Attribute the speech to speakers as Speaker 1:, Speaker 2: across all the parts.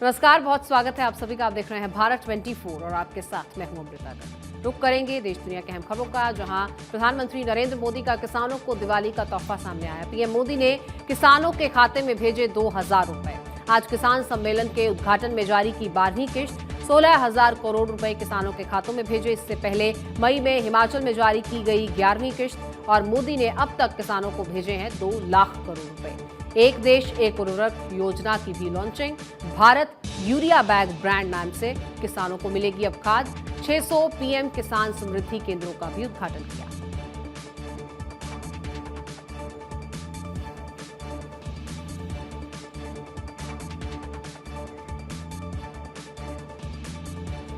Speaker 1: नमस्कार, बहुत स्वागत है आप सभी का। आप देख रहे हैं भारत 24 और आपके साथ मैं हूं अमृता कर। रुक करेंगे देश दुनिया के अहम खबरों का, जहां प्रधानमंत्री नरेंद्र मोदी का किसानों को दिवाली का तोहफा सामने आया। पीएम मोदी ने किसानों के खाते में भेजे 2000 रुपए। आज किसान सम्मेलन के उद्घाटन में जारी की 12वीं किश्त 16,000 करोड़ रुपए किसानों के खातों में भेजे। इससे पहले मई में हिमाचल में जारी की गई 11वीं किश्त और मोदी ने अब तक किसानों को भेजे हैं 2 लाख करोड़ रुपए। एक देश एक उर्वरक योजना की भी launching. Bharat urea bag brand नाम से किसानों को मिलेगी अब खाद। 600 पीएम किसान समृद्धि केंद्रों का भी उद्घाटन किया।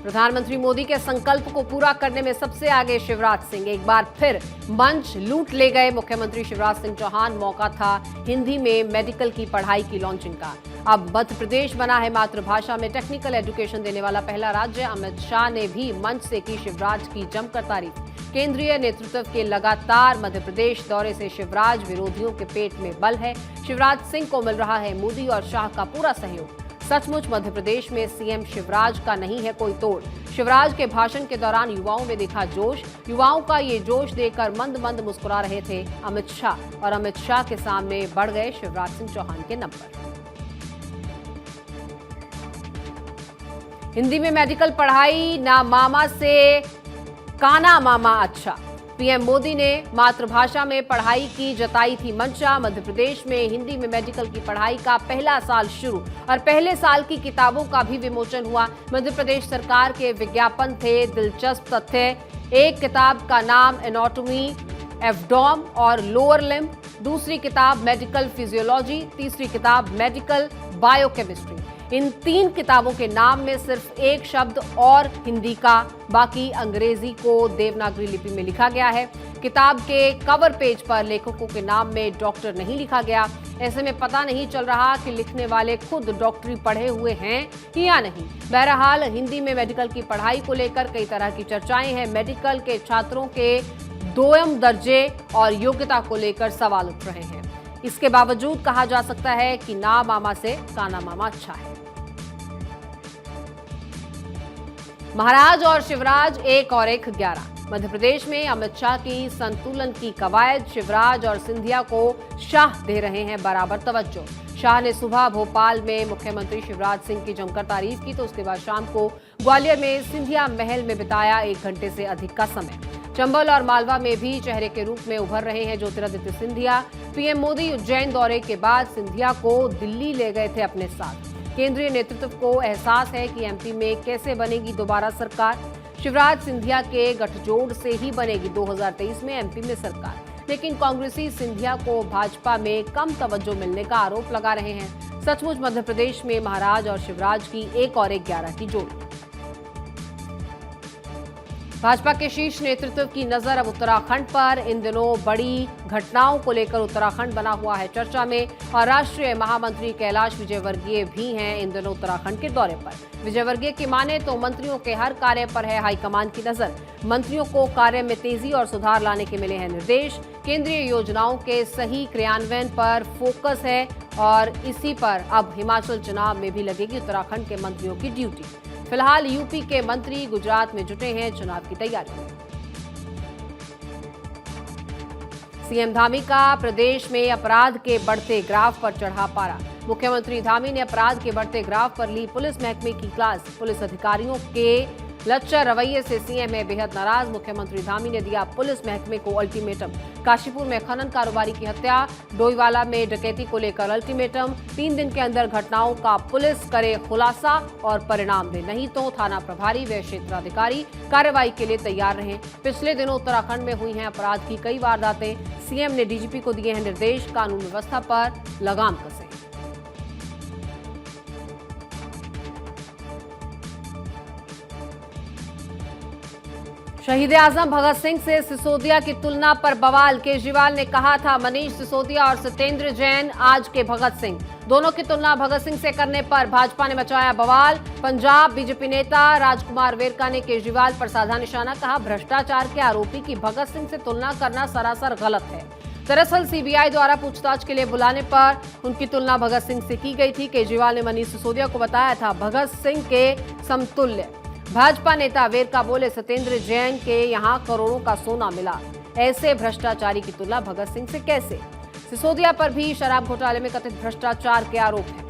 Speaker 1: प्रधानमंत्री मोदी के संकल्प को पूरा करने में सबसे आगे शिवराज सिंह। एक बार फिर मंच लूट ले गए मुख्यमंत्री शिवराज सिंह चौहान। मौका था हिंदी में मेडिकल की पढ़ाई की लॉन्चिंग का। अब मध्य प्रदेश बना है मातृभाषा में टेक्निकल एजुकेशन देने वाला पहला राज्य। अमित शाह ने भी मंच से की शिवराज की जमकर तारीफ। केंद्रीय नेतृत्व के लगातार मध्य प्रदेश दौरे से शिवराज विरोधियों के पेट में बल है। शिवराज सिंह को मिल रहा है मोदी और शाह का पूरा सहयोग। सचमुच मध्य प्रदेश में सीएम शिवराज का नहीं है कोई तोड़। शिवराज के भाषण के दौरान युवाओं में दिखा जोश। युवाओं का ये जोश देखकर मंद मंद मुस्कुरा रहे थे अमित शाह, और अमित शाह के सामने बढ़ गए शिवराज सिंह चौहान के नंबर। हिंदी में मेडिकल पढ़ाई ना मामा से काना मामा अच्छा। पीएम मोदी ने मातृभाषा में पढ़ाई की जताई थी मंशा। मध्य प्रदेश में हिंदी में मेडिकल की पढ़ाई का पहला साल शुरू और पहले साल की किताबों का भी विमोचन हुआ। मध्य प्रदेश सरकार के विज्ञापन थे। दिलचस्प तथ्य, एक किताब का नाम एनाटॉमी एब्डोम और लोअर लिम्ब, दूसरी किताब मेडिकल फिजियोलॉजी, तीसरी किताब मेडिकल बायोकेमिस्ट्री। इन 3 किताबों के नाम में सिर्फ एक शब्द और हिंदी का, बाकी अंग्रेजी को देवनागरी लिपि में लिखा गया है। किताब के कवर पेज पर लेखकों के नाम में डॉक्टर नहीं लिखा गया। ऐसे में पता नहीं चल रहा कि लिखने वाले खुद डॉक्टरी पढ़े हुए हैं या नहीं। बहरहाल हिंदी में मेडिकल की पढ़ाई को लेकर कई तरह की चर्चाएं हैं। मेडिकल के छात्रों के दोयम दर्जे और योग्यता को लेकर सवाल उठ रहे हैं। इसके बावजूद कहा जा सकता है कि ना मामा से काना मामा अच्छा है। महाराज और शिवराज एक और एक 11। मध्य प्रदेश में अमित शाह की संतुलन की कवायद। शिवराज और सिंधिया को शाह दे रहे हैं बराबर तवज्जो। शाह ने सुबह भोपाल में मुख्यमंत्री शिवराज सिंह की जमकर तारीफ की, तो उसके बाद शाम को ग्वालियर में सिंधिया महल में बिताया 1 घंटे से अधिक का समय। चंबल और मालवा में भी चेहरे के रूप में उभर रहे हैं ज्योतिरादित्य सिंधिया। पीएम मोदी उज्जैन दौरे के बाद सिंधिया को दिल्ली ले गए थे अपने साथ। केंद्रीय नेतृत्व को एहसास है कि एमपी में कैसे बनेगी दोबारा सरकार। शिवराज सिंधिया के गठजोड़ से ही बनेगी 2023 में एमपी में सरकार, लेकिन कांग्रेसी सिंधिया को भाजपा में कम तवज्जो मिलने का आरोप लगा रहे हैं। सचमुच मध्य प्रदेश में महाराज और शिवराज की एक और एक 11 की जोड़ी। भाजपा के शीर्ष नेतृत्व की नजर अब उत्तराखंड पर। इन दिनों बड़ी घटनाओं को लेकर उत्तराखंड बना हुआ है चर्चा में, और राष्ट्रीय महामंत्री कैलाश विजयवर्गीय भी हैं इन दिनों उत्तराखंड के दौरे पर। विजयवर्गीय की माने तो मंत्रियों के हर कार्य पर है हाईकमान की नजर। मंत्रियों को कार्य में तेजी और सुधार लाने के मिले हैं निर्देश। केंद्रीय योजनाओं के सही क्रियान्वयन पर फोकस है, और इसी पर अब हिमाचल चुनाव में भी लगेगी उत्तराखंड के मंत्रियों की ड्यूटी। फिलहाल यूपी के मंत्री गुजरात में जुटे हैं चुनाव की तैयारी में। सीएम धामी का प्रदेश में अपराध के बढ़ते ग्राफ पर चढ़ा पारा। मुख्यमंत्री धामी ने अपराध के बढ़ते ग्राफ पर ली पुलिस महकमे की क्लास। पुलिस अधिकारियों के लच्चर रवैये से सीएम है बेहद नाराज। मुख्यमंत्री धामी ने दिया पुलिस महकमे को अल्टीमेटम। काशीपुर में खनन कारोबारी की हत्या, डोईवाला में डकैती को लेकर अल्टीमेटम। 3 दिन के अंदर घटनाओं का पुलिस करे खुलासा और परिणाम दे, नहीं तो थाना प्रभारी व क्षेत्राधिकारी कार्रवाई के लिए तैयार रहें। पिछले दिनों उत्तराखंड में हुई हैं अपराध की कई वारदातें। सीएम ने डीजीपी को दिए हैं निर्देश, कानून व्यवस्था पर लगाम कसें। शहीद आजम भगत सिंह से सिसोदिया की तुलना पर बवाल। केजरीवाल ने कहा था मनीष सिसोदिया और सत्येंद्र जैन आज के भगत सिंह। दोनों की तुलना भगत सिंह से करने पर भाजपा ने मचाया बवाल। पंजाब बीजेपी नेता राजकुमार वेरका ने केजरीवाल पर साधा निशाना। कहा भ्रष्टाचार के आरोपी की भगत सिंह से तुलना करना सरासर गलत है। दरअसल सीबीआई द्वारा पूछताछ के लिए बुलाने पर उनकी तुलना भगत सिंह से की गई थी। केजरीवाल ने मनीष सिसोदिया को बताया था भगत सिंह के समतुल्य। भाजपा नेता वेरका बोले सत्येंद्र जैन के यहां करोड़ों का सोना मिला, ऐसे भ्रष्टाचारी की तुलना भगत सिंह से कैसे। सिसोदिया पर भी शराब घोटाले में कथित भ्रष्टाचार के आरोप हैं।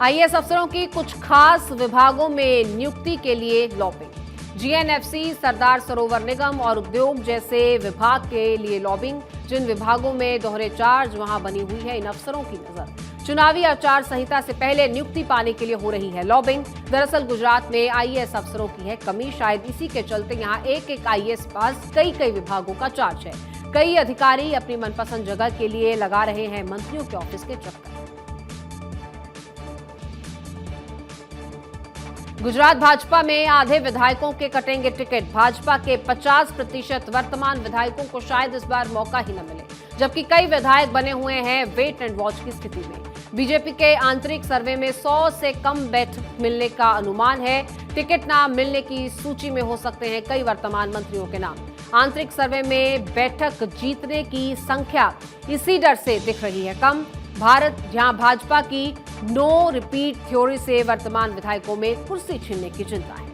Speaker 1: आईएएस अफसरों की कुछ खास विभागों में नियुक्ति के लिए लॉबिंग। जीएनएफसी, सरदार सरोवर निगम और उद्योग जैसे विभाग के लिए लॉबिंग। जिन विभागों में दोहरे चार्ज वहां बनी हुई है इन अफसरों की नजर। चुनावी आचार संहिता से पहले नियुक्ति पाने के लिए हो रही है लॉबिंग। दरअसल गुजरात में आईएएस अफसरों की है कमी, शायद इसी के चलते यहां एक आईएएस पास कई विभागों का चार्ज है। कई अधिकारी अपनी मनपसंद जगह के लिए लगा रहे हैं मंत्रियों के ऑफिस के चक्कर। गुजरात भाजपा में आधे विधायकों के कटेंगे टिकट। भाजपा के 50% वर्तमान विधायकों को शायद इस बार मौका ही न मिले, जबकि कई विधायक बने हुए हैं वेट एंड वॉच की स्थिति में। बीजेपी के आंतरिक सर्वे में 100 से कम बैठक मिलने का अनुमान है। टिकट न मिलने की सूची में हो सकते हैं कई वर्तमान मंत्रियों के नाम। आंतरिक सर्वे में बैठक जीतने की संख्या इसी डर से दिख रही है कम। जहां भाजपा की नो रिपीट थ्योरी से वर्तमान विधायकों में कुर्सी छीनने की चिंता है।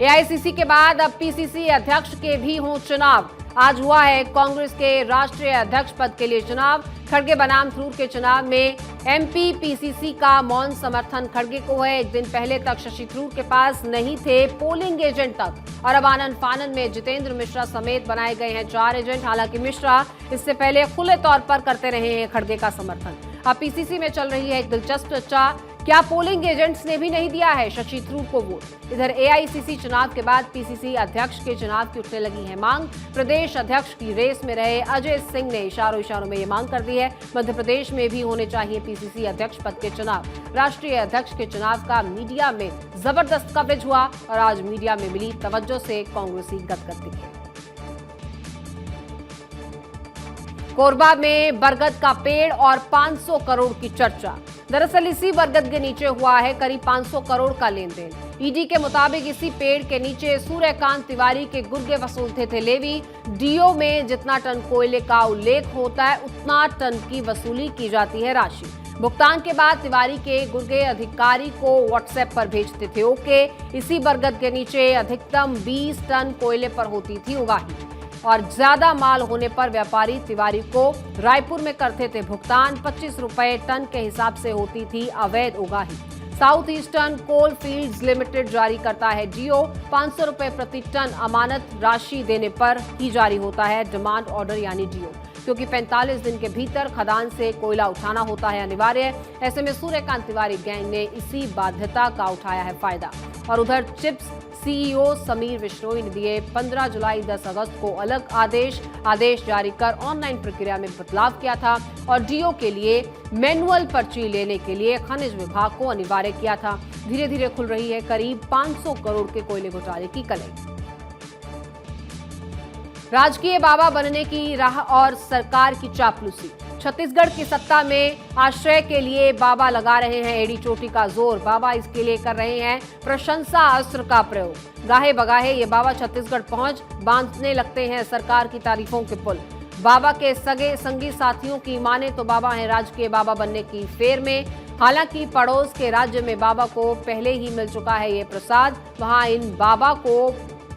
Speaker 1: एआईसीसी के बाद अब पीसीसी अध्यक्ष के भी हों चुनाव। आज हुआ है कांग्रेस के राष्ट्रीय अध्यक्ष पद के लिए चुनाव। खड़गे बनाम थरूर के चुनाव में एमपी पीसीसी का मौन समर्थन खड़गे को है। एक दिन पहले तक शशि थरूर के पास नहीं थे पोलिंग एजेंट तक, और अब आनन फानन में जितेंद्र मिश्रा समेत बनाए गए हैं 4 एजेंट। हालांकि मिश्रा इससे पहले खुले तौर पर करते रहे हैं खड़गे का समर्थन। अब पीसीसी में चल रही है एक दिलचस्प चर्चा, क्या पोलिंग एजेंट्स ने भी नहीं दिया है शशि थरूर को वोट। इधर एआईसीसी चुनाव के बाद पीसीसी अध्यक्ष के चुनाव की उठने लगी है मांग। प्रदेश अध्यक्ष की रेस में रहे अजय सिंह ने इशारों में ये मांग कर दी है। मध्य प्रदेश में भी होने चाहिए पीसीसी अध्यक्ष पद के चुनाव। राष्ट्रीय अध्यक्ष के चुनाव का मीडिया में जबरदस्त कवरेज हुआ और आज मीडिया में मिली तवज्जो से कांग्रेसी गदगद दिखे। कोरबा में बरगद का पेड़ और 500 करोड़ की चर्चा। दरअसल इसी बरगद के नीचे हुआ है करीब 500 करोड़ का लेन देन। ईडी के मुताबिक इसी पेड़ के नीचे सूर्यकांत तिवारी के गुर्गे वसूलते थे लेवी। डीओ में जितना टन कोयले का उल्लेख होता है उतना टन की वसूली की जाती है राशि। भुगतान के बाद तिवारी के गुर्गे अधिकारी को व्हाट्सएप पर भेजते थे ओके। इसी बरगद के नीचे अधिकतम 20 टन कोयले पर होती थी उगाही, और ज्यादा माल होने पर व्यापारी तिवारी को रायपुर में करते थे भुगतान। 25 रुपए टन के हिसाब से होती थी अवैध उगाही। साउथ ईस्टर्न कोल फील्ड्स लिमिटेड जारी करता है डीओ। 500 रुपए प्रति टन अमानत राशि देने पर ही जारी होता है डिमांड ऑर्डर यानी डीओ, क्योंकि 45 दिन के भीतर खदान से कोयला उठाना होता है अनिवार्य। ऐसे में सूर्यकांत तिवारी गैंग ने इसी बाध्यता का उठाया है फायदा। और उधर चिप्स सीईओ समीर विश्नोई ने दिए 15 जुलाई 10 अगस्त को अलग आदेश जारी कर ऑनलाइन प्रक्रिया में बदलाव किया था और डीओ के लिए मैनुअल पर्ची लेने के लिए खनिज विभाग को अनिवार्य किया था। धीरे धीरे खुल रही है करीब 500 करोड़ के कोयले घोटाले की कलई। राजकीय बाबा बनने की राह और सरकार की चापलूसी। छत्तीसगढ़ की सत्ता में आश्रय के लिए बाबा लगा रहे हैं एड़ी चोटी का जोर। बाबा इसके लिए कर रहे हैं प्रशंसा अस्त्र का प्रयोग। गाहे बगाहे ये बाबा छत्तीसगढ़ पहुंच बांधने लगते हैं सरकार की तारीफों के पुल। बाबा के सगे संगी साथियों की माने तो बाबा हैं राजकीय बाबा बनने की फेर में। हालांकि पड़ोस के राज्य में बाबा को पहले ही मिल चुका है ये प्रसाद। वहां इन बाबा को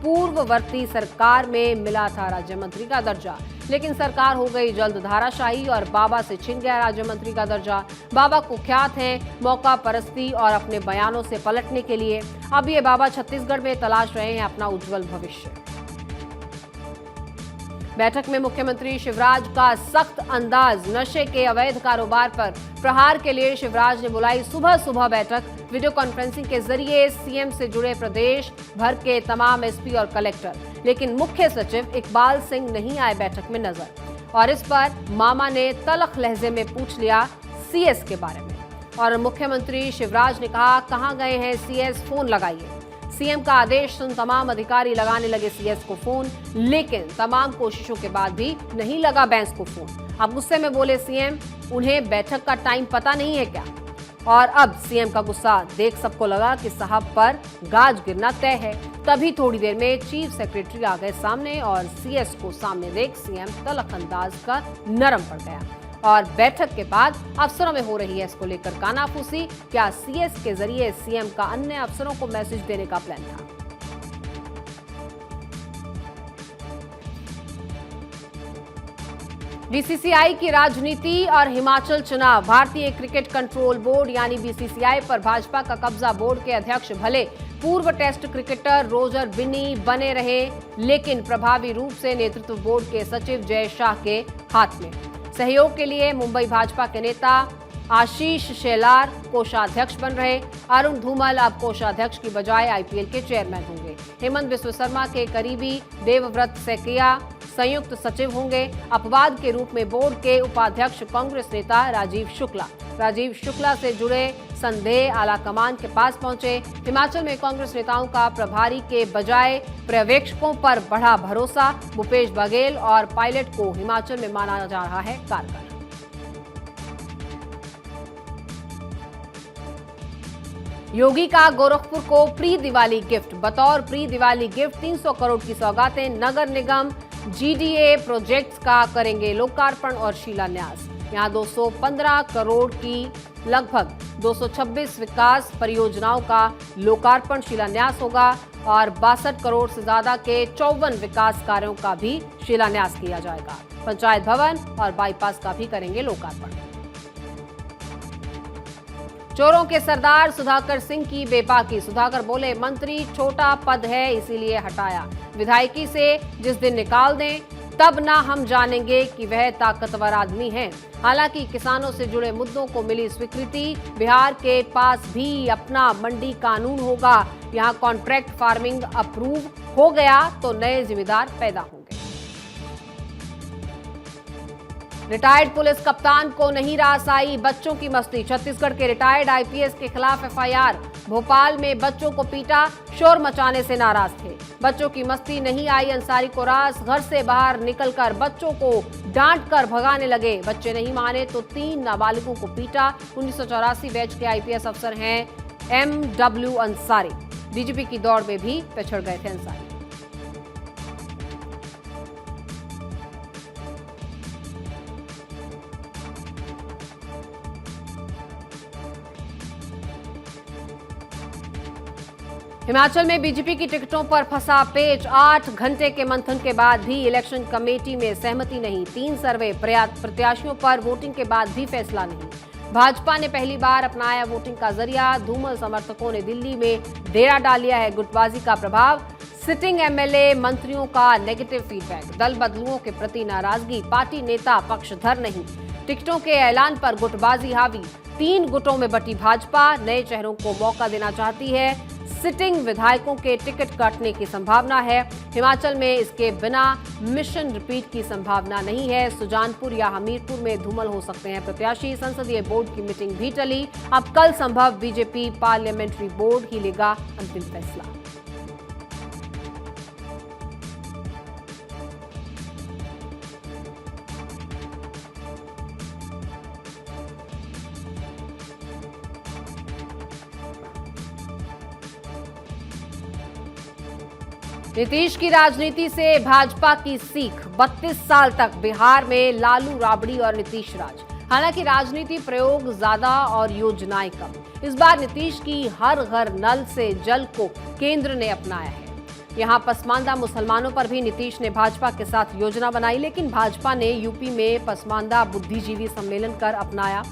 Speaker 1: पूर्ववर्ती सरकार में मिला था राज्य मंत्री का दर्जा, लेकिन सरकार हो गई जल्द धाराशाही और बाबा से छिन गया राज्य मंत्री का दर्जा। बाबा कुख्यात हैं मौका परस्ती और अपने बयानों से पलटने के लिए। अब ये बाबा छत्तीसगढ़ में तलाश रहे हैं अपना उज्जवल भविष्य। बैठक में मुख्यमंत्री शिवराज का सख्त अंदाज। नशे के अवैध कारोबार पर प्रहार के लिए शिवराज ने बुलाई सुबह बैठक। वीडियो कॉन्फ्रेंसिंग के जरिए सीएम से जुड़े प्रदेश भर के तमाम एसपी और कलेक्टर, लेकिन मुख्य सचिव इकबाल सिंह नहीं आए बैठक में नजर। और इस पर मामा ने तलख लहजे में पूछ लिया सीएस के बारे में। और मुख्यमंत्री शिवराज ने कहा कहां गए हैं सीएस, फोन लगाइए। सीएम का आदेश सुन तमाम अधिकारी लगाने लगे सीएस को फोन, लेकिन तमाम कोशिशों के बाद भी नहीं लगा बैंस को फोन। अब गुस्से में बोले सीएम, उन्हें बैठक का टाइम पता नहीं है क्या? और अब सीएम का गुस्सा देख सबको लगा कि साहब पर गाज गिरना तय है। तभी थोड़ी देर में चीफ सेक्रेटरी आ गए सामने और सीएस को सामने देख सीएम तलख अंदाज का नरम पड़ गया। और बैठक के बाद अफसरों में हो रही है इसको लेकर कानाफूसी। क्या सीएस के जरिए सीएम का अन्य अफसरों को मैसेज देने का प्लान था? बीसीसीआई की राजनीति और हिमाचल चुनाव। भारतीय क्रिकेट कंट्रोल बोर्ड यानी बीसीसीआई पर भाजपा का कब्जा। बोर्ड के अध्यक्ष भले पूर्व टेस्ट क्रिकेटर रोजर बिन्नी बने रहे, लेकिन प्रभावी रूप से नेतृत्व बोर्ड के सचिव जय शाह के हाथ में। सहयोग के लिए मुंबई भाजपा के नेता आशीष शेलार कोषाध्यक्ष बन रहे। अरुण धूमल अब कोषाध्यक्ष की बजाय आईपीएल के चेयरमैन होंगे। हेमंत बिस्व शर्मा के करीबी देवव्रत सैकिया संयुक्त सचिव होंगे। अपवाद के रूप में बोर्ड के उपाध्यक्ष कांग्रेस नेता राजीव शुक्ला से जुड़े संदेह आलाकमान के पास पहुंचे। हिमाचल में कांग्रेस नेताओं का प्रभारी के बजाय पर्यवेक्षकों पर बढ़ा भरोसा। भूपेश बघेल और पायलट को हिमाचल में माना जा रहा है कारगर। योगी का गोरखपुर को प्री दिवाली गिफ्ट। बतौर प्री दिवाली गिफ्ट 300 करोड़ की सौगातें। नगर निगम जीडीए प्रोजेक्ट्स का करेंगे लोकार्पण और शिलान्यास। यहां 215 करोड़ की लगभग 226 विकास परियोजनाओं का लोकार्पण शिलान्यास होगा और 62 करोड़ से ज्यादा के 54 विकास कार्यों का भी शिलान्यास किया जाएगा। पंचायत भवन और बाईपास का भी करेंगे लोकार्पण। चोरों के सरदार सुधाकर सिंह की बेबाकी। सुधाकर बोले, मंत्री छोटा पद है इसीलिए हटाया। विधायकी से जिस दिन निकाल दें तब ना हम जानेंगे कि वह ताकतवर आदमी है। हालांकि किसानों से जुड़े मुद्दों को मिली स्वीकृति। बिहार के पास भी अपना मंडी कानून होगा। यहां कॉन्ट्रैक्ट फार्मिंग अप्रूव हो गया तो नए जिम्मेदार पैदा होंगे। रिटायर्ड पुलिस कप्तान को नहीं रास आई बच्चों की मस्ती। छत्तीसगढ़ के रिटायर्ड आईपीएस के खिलाफ एफआईआर। भोपाल में बच्चों को पीटा, शोर मचाने से नाराज थे। बच्चों की मस्ती नहीं आई अंसारी को रास। घर से बाहर निकलकर बच्चों को डांट कर भगाने लगे। बच्चे नहीं माने तो 3 नाबालिगों को पीटा। 1984 बैच के आईपीएस अफसर हैं MW अंसारी। डीजीपी की दौड़ में भी पिछड़ गए थे अंसारी। हिमाचल में बीजेपी की टिकटों पर फंसा पेच। 8 घंटे के मंथन के बाद भी इलेक्शन कमेटी में सहमति नहीं। 3 सर्वे प्रत्याशियों पर वोटिंग के बाद भी फैसला नहीं। भाजपा ने पहली बार अपनाया वोटिंग का जरिया। धूमल समर्थकों ने दिल्ली में डेरा डाल लिया है गुटबाजी का प्रभाव। सिटिंग एमएलए मंत्रियों का नेगेटिव फीडबैक। दल बदलुओं के प्रति नाराजगी। पार्टी नेता पक्षधर नहीं। टिकटों के ऐलान पर गुटबाजी हावी। 3 गुटों में बटी भाजपा। नए चेहरों को मौका देना चाहती है। सिटिंग विधायकों के टिकट काटने की संभावना है। हिमाचल में इसके बिना मिशन रिपीट की संभावना नहीं है। सुजानपुर या हमीरपुर में धूमल हो सकते हैं प्रत्याशी। संसदीय बोर्ड की मीटिंग भी टली। अब कल संभव बीजेपी पार्लियामेंट्री बोर्ड ही लेगा अंतिम फैसला। नीतीश की राजनीति से भाजपा की सीख। 32 साल तक बिहार में लालू राबड़ी और नीतीश राज। हालांकि राजनीति प्रयोग ज्यादा और योजनाएं कम। इस बार नीतीश की हर घर नल से जल को केंद्र ने अपनाया है। यहां पसमानदा मुसलमानों पर भी नीतीश ने भाजपा के साथ योजना बनाई, लेकिन भाजपा ने यूपी में पसमानदा बुद्धिजीवी सम्मेलन कर अपनाया।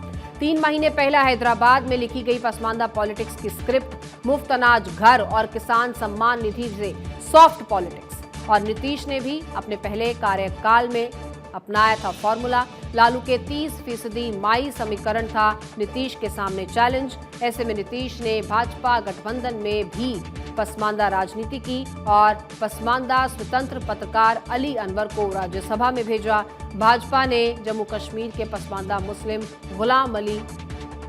Speaker 1: 3 महीने पहले हैदराबाद में लिखी गई पसमानदा पॉलिटिक्स की स्क्रिप्ट मुफ्त अनाज, घर और किसान सम्मान निधि से सॉफ्ट पॉलिटिक्स। और नीतीश ने भी अपने पहले कार्यकाल में अपनाया था फॉर्मूला। लालू के 30% माई समीकरण था नीतीश के सामने चैलेंज। ऐसे में नीतीश ने भाजपा गठबंधन में भी पसमानदा राजनीति की और पसमानदा स्वतंत्र पत्रकार अली अनवर को राज्यसभा में भेजा। भाजपा ने जम्मू कश्मीर के पसमानदा मुस्लिम गुलाम अली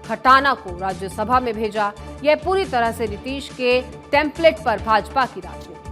Speaker 1: खटाना को राज्यसभा में भेजा। यह पूरी तरह से नीतीश के टेम्पलेट पर भाजपा की राजनीति।